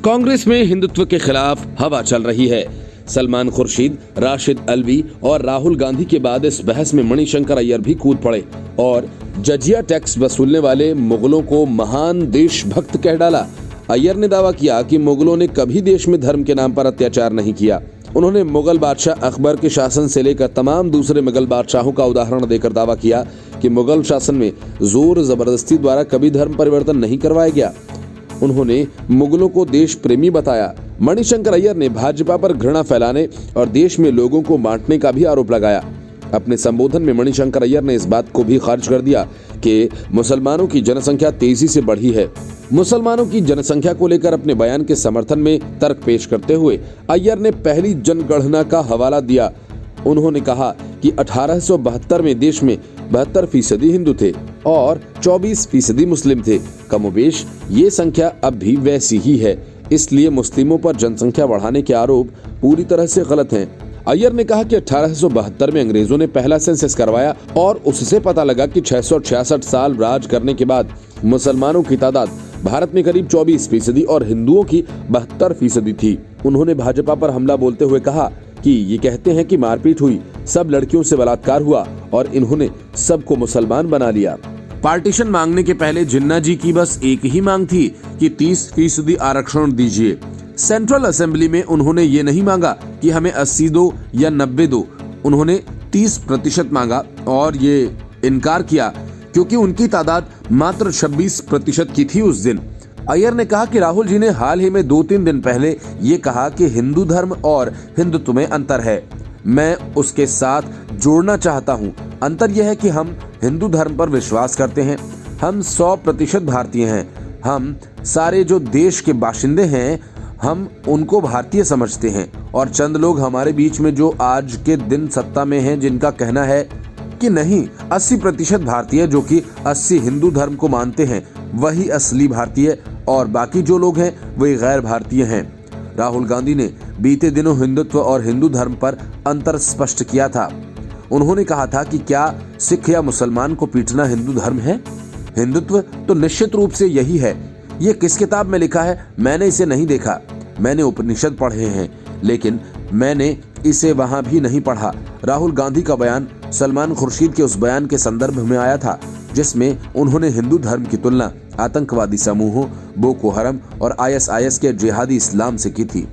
कांग्रेस में हिंदुत्व के खिलाफ हवा चल रही है। सलमान खुर्शीद, राशिद अलवी और राहुल गांधी के बाद इस बहस में मणिशंकर अय्यर भी कूद पड़े और जजिया टैक्स वसूलने वाले मुगलों को महान देशभक्त कह डाला। अय्यर ने दावा किया कि मुगलों ने कभी देश में धर्म के नाम पर अत्याचार नहीं किया। उन्होंने मुगल बादशाह अकबर के शासन से लेकर तमाम दूसरे मुगल बादशाहों का उदाहरण देकर दावा किया कि मुगल शासन में जोर जबरदस्ती द्वारा कभी धर्म परिवर्तन नहीं करवाया गया। उन्होंने मुगलों को देश प्रेमी बताया। मणिशंकर अय्यर ने भाजपा पर घृणा फैलाने और देश में लोगों को बांटने का भी आरोप लगाया। अपने संबोधन में मणिशंकर अय्यर ने इस बात को भी खारिज कर दिया कि मुसलमानों की जनसंख्या तेजी से बढ़ी है। मुसलमानों की जनसंख्या को लेकर अपने बयान के समर्थन में तर्क पेश करते हुए अय्यर ने पहली जनगणना का हवाला दिया। उन्होंने कहा कि 1872 में देश में 72% हिंदू थे और 24% मुस्लिम थे। कमोबेश ये संख्या अब भी वैसी ही है, इसलिए मुस्लिमों पर जनसंख्या बढ़ाने के आरोप पूरी तरह से गलत हैं। अय्यर ने कहा कि 1872 में अंग्रेजों ने पहला सेंसस करवाया और उससे पता लगा कि 666 साल राज करने के बाद मुसलमानों की तादाद भारत में करीब 24% और हिंदुओं की 72% थी। उन्होंने भाजपा पर हमला बोलते हुए कहा कि ये कहते हैं कि मारपीट हुई, सब लड़कियों से बलात्कार हुआ और इन्होंने सबको मुसलमान बना लिया। पार्टीशन मांगने के पहले जिन्ना जी की बस एक ही मांग थी कि 30% आरक्षण दीजिए। सेंट्रल असेंबली में उन्होंने ये नहीं मांगा कि हमें 80 दो या 90 दो, उन्होंने 30% मांगा और ये इनकार किया क्योंकि उनकी तादाद मात्र 26% की थी उस दिन। अय्यर ने कहा कि राहुल जी ने हाल ही में 2-3 दिन पहले ये कहा कि हिंदू धर्म और हिंदुत्व में अंतर है। मैं उसके साथ जोड़ना चाहता हूँ। अंतर यह है कि हम हिंदू धर्म पर विश्वास करते हैं। हम 100% भारतीय हैं। हम सारे जो देश के बाशिंदे हैं, हम उनको भारतीय समझते हैं और चंद लोग हमारे बीच में जो आज के दिन सत्ता में हैं, जिनका कहना है कि नहीं 80% भारतीय जो कि 80 हिंदू धर्म को मानते हैं वही असली भारतीय और बाकी जो लोग हैं वही गैर भारतीय हैं। राहुल गांधी ने बीते दिनों हिंदुत्व और हिंदू धर्म पर अंतर स्पष्ट किया था। उन्होंने कहा था कि क्या सिख या मुसलमान को पीटना हिंदू धर्म है? हिंदुत्व तो निश्चित रूप से यही है। ये किस किताब में लिखा है मैंने इसे नहीं देखा। मैंने उपनिषद पढ़े हैं लेकिन मैंने इसे वहां भी नहीं पढ़ा। राहुल गांधी का बयान सलमान खुर्शीद के उस बयान के संदर्भ में आया था जिसमें उन्होंने हिंदू धर्म की तुलना आतंकवादी समूहों बोको हरम और ISIS के जिहादी इस्लाम से की थी।